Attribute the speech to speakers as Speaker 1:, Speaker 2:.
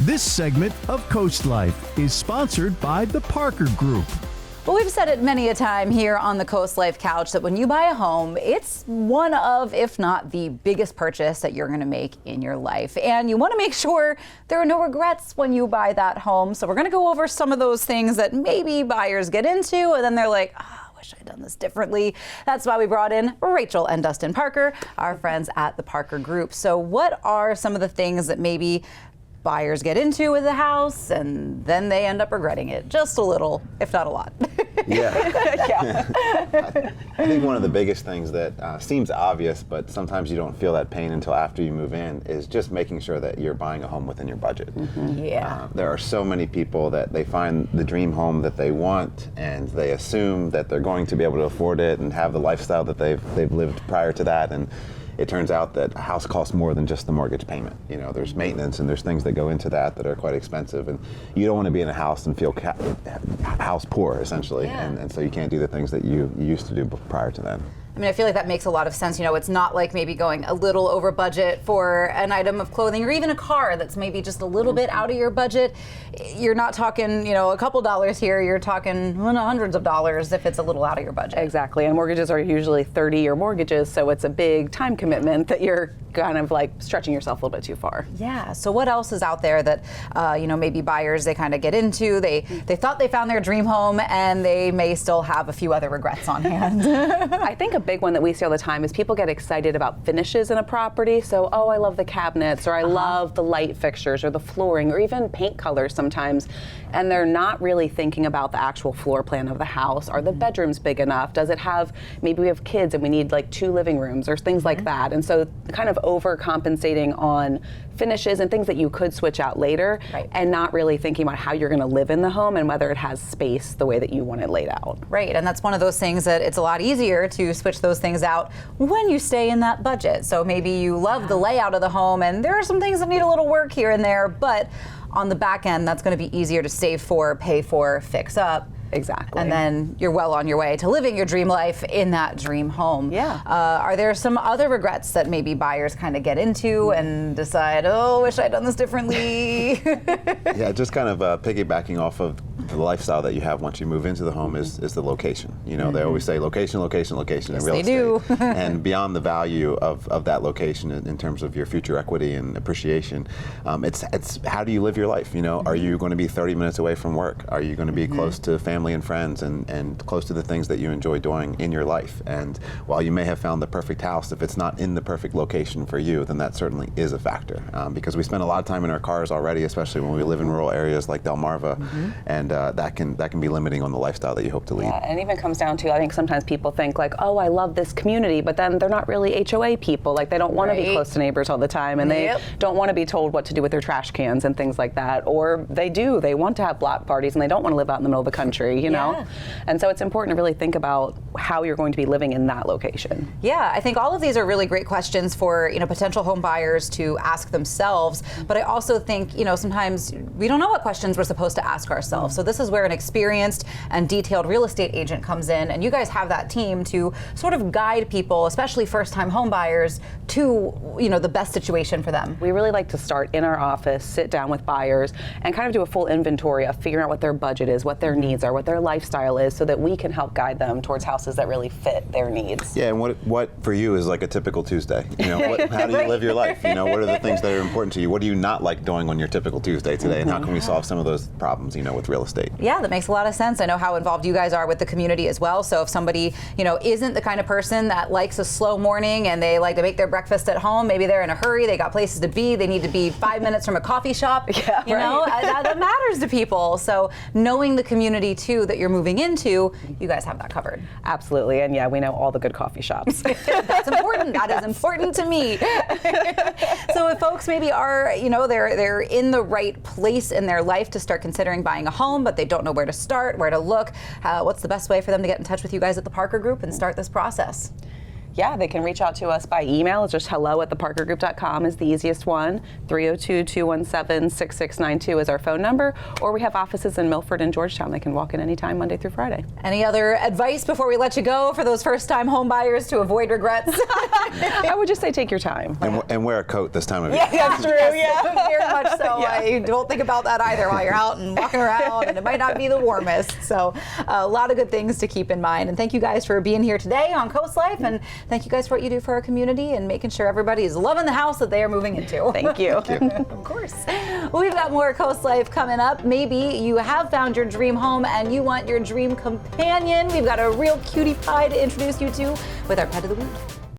Speaker 1: This segment of CoastLife is sponsored by the Parker Group.
Speaker 2: Well, we've said it many a time here on the CoastLife couch that when you buy a home, it's one of, if not the biggest purchase that you're going to make in your life. And you want to make sure there are no regrets when you buy that home. So we're going to go over some of those things that maybe buyers get into and then they're like, I wish I'd done this differently. That's why we brought in Rachel and Dustin Parker, our friends at the Parker Group. So what are some of the things that maybe buyers get into with the house and then they end up regretting it just a little, if not a lot?
Speaker 3: Yeah. I think one of the biggest things that seems obvious, but sometimes you don't feel that pain until after you move in, is just making sure that you're buying a home within your budget.
Speaker 2: Mm-hmm. Yeah.
Speaker 3: There are so many people that they find the dream home that they want, and they assume that they're going to be able to afford it and have the lifestyle that they've lived prior to that. And it turns out that a house costs more than just the mortgage payment. You know, there's maintenance and there's things that go into that are quite expensive, and you don't want to be in a house and feel house poor, essentially.
Speaker 2: Yeah.
Speaker 3: And so you can't do the things that you used to do prior to that.
Speaker 2: I mean, I feel like that makes a lot of sense. You know, it's not like maybe going a little over budget for an item of clothing or even a car that's maybe just a little bit out of your budget. You're not talking, a couple dollars here. You're talking hundreds of dollars if it's a little out of your budget.
Speaker 4: Exactly. And mortgages are usually 30-year mortgages, so it's a big time commitment that you're kind of like stretching yourself a little bit too far.
Speaker 2: Yeah. So what else is out there that, maybe buyers, they kind of get into? They thought they found their dream home and they may still have a few other regrets on hand.
Speaker 4: I think a big one that we see all the time is people get excited about finishes in a property. So, I love the cabinets, or I love the light fixtures or the flooring, or even paint colors sometimes. And they're not really thinking about the actual floor plan of the house. Are the bedrooms big enough? Does it have, maybe we have kids and we need like 2 living rooms or things like that. And so kind of overcompensating on finishes and things that you could switch out later,
Speaker 2: right,
Speaker 4: and not really thinking about how you're going to live in the home and whether it has space the way that you want it laid out.
Speaker 2: Right, and that's one of those things that it's a lot easier to switch those things out when you stay in that budget. So maybe you love the layout of the home and there are some things that need a little work here and there, but on the back end, that's going to be easier to save for, pay for, fix up.
Speaker 4: Exactly.
Speaker 2: And then you're well on your way to living your dream life in that dream home.
Speaker 4: Yeah.
Speaker 2: Are there some other regrets that maybe buyers kind of get into and decide, wish I'd done this differently?
Speaker 3: Yeah, just kind of piggybacking off of the lifestyle that you have once you move into the home is the location. They always say location, location, location in real estate.
Speaker 2: They do.
Speaker 3: And beyond the value of that location in terms of your future equity and appreciation, it's how do you live your life? Are you going to be 30 minutes away from work? Are you going to be close to family and friends and close to the things that you enjoy doing in your life? And while you may have found the perfect house, if it's not in the perfect location for you, then that certainly is a factor. Because we spend a lot of time in our cars already, especially when we live in rural areas like Delmarva, and that can be limiting on the lifestyle that you hope to lead.
Speaker 4: Yeah, and it even comes down to, I think sometimes people think like, I love this community, but then they're not really HOA people. Like they don't want to be close to neighbors all the time, and they don't want to be told what to do with their trash cans and things like that. Or they do, they want to have block parties and they don't want to live out in the middle of the country, you know? And so it's important to really think about how you're going to be living in that location.
Speaker 2: Yeah, I think all of these are really great questions for, potential home buyers to ask themselves. But I also think, sometimes we don't know what questions we're supposed to ask ourselves. So this is where an experienced and detailed real estate agent comes in, and you guys have that team to sort of guide people, especially first-time home buyers, to, the best situation for them.
Speaker 4: We really like to start in our office, sit down with buyers, and kind of do a full inventory of figuring out what their budget is, what their needs are, what their lifestyle is, so that we can help guide them towards houses that really fit their needs.
Speaker 3: Yeah, and what for you is like a typical Tuesday? How do you live your life? What are the things that are important to you? What do you not like doing on your typical Tuesday today? And how can we solve some of those problems, with real estate?
Speaker 2: Yeah, that makes a lot of sense. I know how involved you guys are with the community as well. So if somebody, isn't the kind of person that likes a slow morning and they like to make their breakfast at home, maybe they're in a hurry, they got places to be, they need to be 5 minutes from a coffee shop, that matters to people. So knowing the community too that you're moving into, you guys have that covered.
Speaker 4: Absolutely, and yeah, we know all the good coffee shops.
Speaker 2: That's important. That is important to me. So if folks maybe are, they're in the right place in their life to start considering buying a home, but they don't know where to start, where to look, what's the best way for them to get in touch with you guys at the Parker Group and start this process?
Speaker 4: Yeah, they can reach out to us by email. It's just hello@theparkergroup.com is the easiest one. 302-217-6692 is our phone number. Or we have offices in Milford and Georgetown. They can walk in anytime, Monday through Friday.
Speaker 2: Any other advice before we let you go for those first-time home buyers to avoid regrets?
Speaker 4: I would just say take your time.
Speaker 3: And wear a coat this time of year.
Speaker 2: Yeah, that's true. Yeah, very much so. I don't think about that either while you're out and walking around, and it might not be the warmest. So a lot of good things to keep in mind. And thank you guys for being here today on CoastLife, and thank you guys for what you do for our community and making sure everybody is loving the house that they are moving into.
Speaker 4: Thank you.
Speaker 2: Of course. We've got more CoastLife coming up. Maybe you have found your dream home and you want your dream companion. We've got a real cutie pie to introduce you to with our pet of the week.